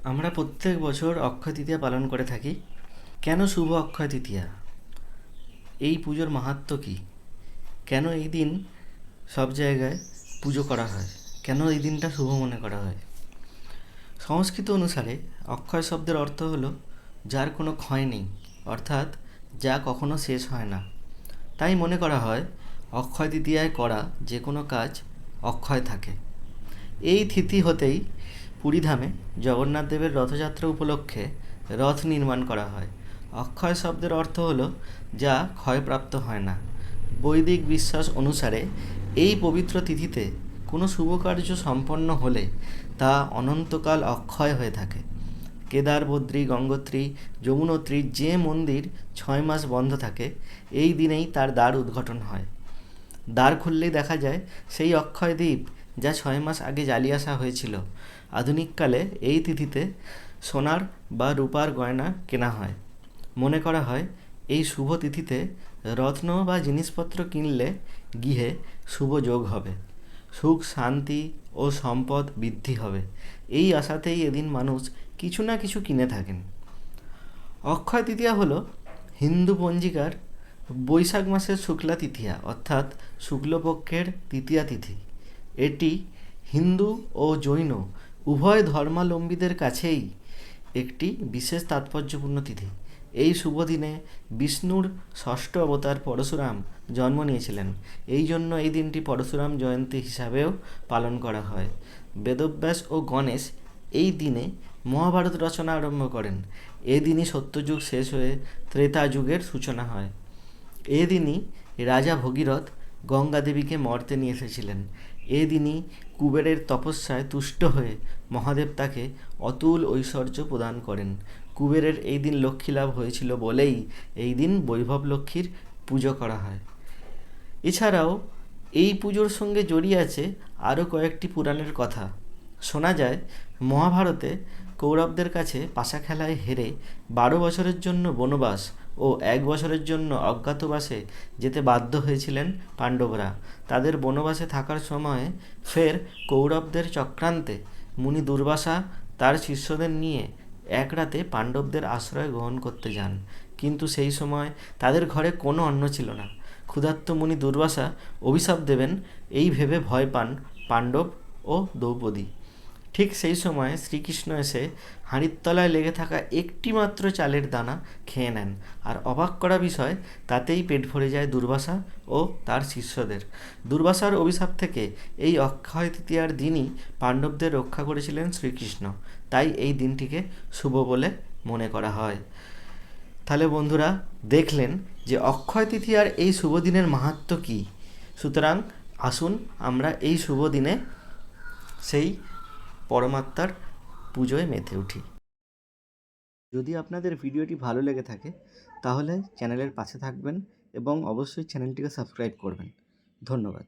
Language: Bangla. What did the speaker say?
আমরা প্রত্যেক বছর অক্ষয় তৃতীয়া পালন করে থাকি। কেন শুভ অক্ষয় তৃতীয়া? এই পুজোর মাহাত্ম্য কী? কেন এই দিন সব জায়গায় পুজো করা হয়? কেন এই দিনটা শুভ মনে করা হয়? সংস্কৃত অনুসারে অক্ষয় শব্দের অর্থ হলো যার কোনো ক্ষয় নেই, অর্থাৎ যা কখনো শেষ হয় না। তাই মনে করা হয় অক্ষয় তৃতীয়ায় করা যে কোনো কাজ অক্ষয় থাকে। এই তিথি হতেই পুরীধামে জগন্নাথ দেবের রথযাত্রা উপলক্ষে রথ নির্মাণ করা হয়। অক্ষয় শব্দের অর্থ হলো যা ক্ষয়প্রাপ্ত হয় না। বৈদিক বিশ্বাস অনুসারে এই পবিত্র তিথিতে কোনো শুভ কার্য সম্পন্ন হলে তা অনন্তকাল অক্ষয় হয়ে থাকে। কেদার, বদ্রী, গঙ্গোত্রী, যমুনোত্রী যে মন্দির 6 মাস বন্ধ থাকে, এই দিনেই তার দ্বার উদ্ঘাটন হয়। দ্বার খুললেই দেখা যায় সেই অক্ষয় দ্বীপ যা 6 মাস আগে জ্বালিয়ে আসা হয়েছিল। আধুনিককালে এই তিথিতে সোনার বা রূপার গয়না কেনা হয়। মনে করা হয় এই শুভ তিথিতে রত্ন বা জিনিসপত্র কিনলে গৃহে শুভ যোগ হবে, সুখ শান্তি ও সম্পদ বৃদ্ধি হবে। এই আশাতেই এদিন মানুষ কিছু না কিছু কিনে থাকেন। অক্ষয় তৃতীয়া হলো হিন্দু পঞ্জিকার বৈশাখ মাসের শুক্লা তৃতীয়া, অর্থাৎ শুক্লপক্ষের তৃতীয়া তিথি। এটি হিন্দু ও জৈন উভয় ধর্মাবলম্বীদের কাছেই একটি বিশেষ তাৎপর্যপূর্ণ তিথি। এই শুভ দিনে বিষ্ণুর ষষ্ঠ অবতার পরশুরাম জন্ম নিয়েছিলেন। এই জন্য এই দিনটি পরশুরাম জয়ন্তী হিসাবেও পালন করা হয়। বেদব্যাস ও গণেশ এই দিনে মহাভারত রচনা আরম্ভ করেন। এদিনই সত্যযুগ শেষ হয়ে ত্রেতা যুগের সূচনা হয়। এদিনই রাজা ভগীরথ গঙ্গা দেবীকে মর্তে নিয়ে এসেছিলেন। এদিনই কুবেরের তপস্যায় তুষ্ট হয়ে মহাদেব তাকে অতুল ঐশ্বর্য প্রদান করেন। কুবেরের এই দিন লক্ষ্মী লাভ হয়েছিল বলেই এই দিন বৈভব লক্ষ্মীর পুজো করা হয়। এছাড়াও এই পুজোর সঙ্গে জড়িয়ে আছে আরও কয়েকটি পুরাণের কথা। শোনা যায় মহাভারতে কৌরবদের কাছে পাশা খেলায় হেরে 12 বছরের জন্য বনবাস ও 1 বছরের জন্য অজ্ঞাতবাসে যেতে বাধ্য হয়েছিলেন পাণ্ডবরা। তাদের বনবাসে থাকার সময়ে ফের কৌরবদের চক্রান্তে মুনি দুর্বাসা তার শিষ্যদের নিয়ে এক রাতে পাণ্ডবদের আশ্রয় গ্রহণ করতে যান। কিন্তু সেই সময় তাদের ঘরে কোনো অন্ন ছিল না। ক্ষুধার্ত মুনি দুর্বাসা অভিশাপ দেবেন এই ভেবে ভয় পান পাণ্ডব ও দ্রৌপদী। ঠিক সেই সময় শ্রীকৃষ্ণ এসে হাঁড়ির তলায় লেগে থাকা একটি মাত্র চালের দানা খেয়ে নেন। আর অবাক করা বিষয়, তাতেই পেট ভরে যায় দুর্বাসা ও তার শিষ্যদের। দুর্বাসার অভিশাপ থেকে এই অক্ষয় তৃতীয়ার দিনই পাণ্ডবদের রক্ষা করেছিলেন শ্রীকৃষ্ণ। তাই এই দিনটিকে শুভ বলে মনে করা হয়। তাহলে বন্ধুরা, দেখলেন যে অক্ষয় তৃতীয়ার এই শুভ দিনের মাহাত্ম্য কী। সুতরাং আসুন আমরা এই শুভ দিনে সেই পরমাত্মার পুজোয় মেতে উঠি। যদি আপনাদের ভিডিওটি ভালো লেগে থাকে তাহলে চ্যানেলের পাশে থাকবেন এবং অবশ্যই চ্যানেলটিকে সাবস্ক্রাইব করবেন। ধন্যবাদ।